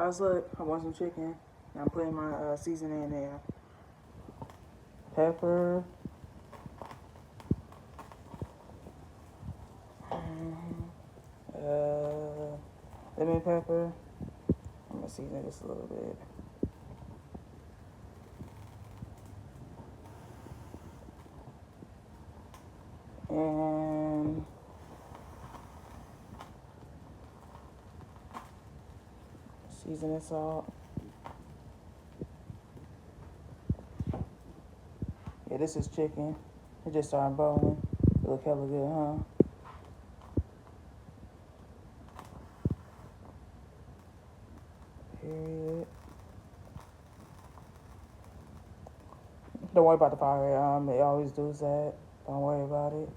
Look, I want some chicken. And I'm putting my seasoning in there. Pepper. Lemon pepper. I'm gonna season this a little bit. And seasoning salt. Yeah, this is chicken. It just started boiling. It look hella good, huh? Period. Don't worry about the fire. It always does that. Don't worry about it.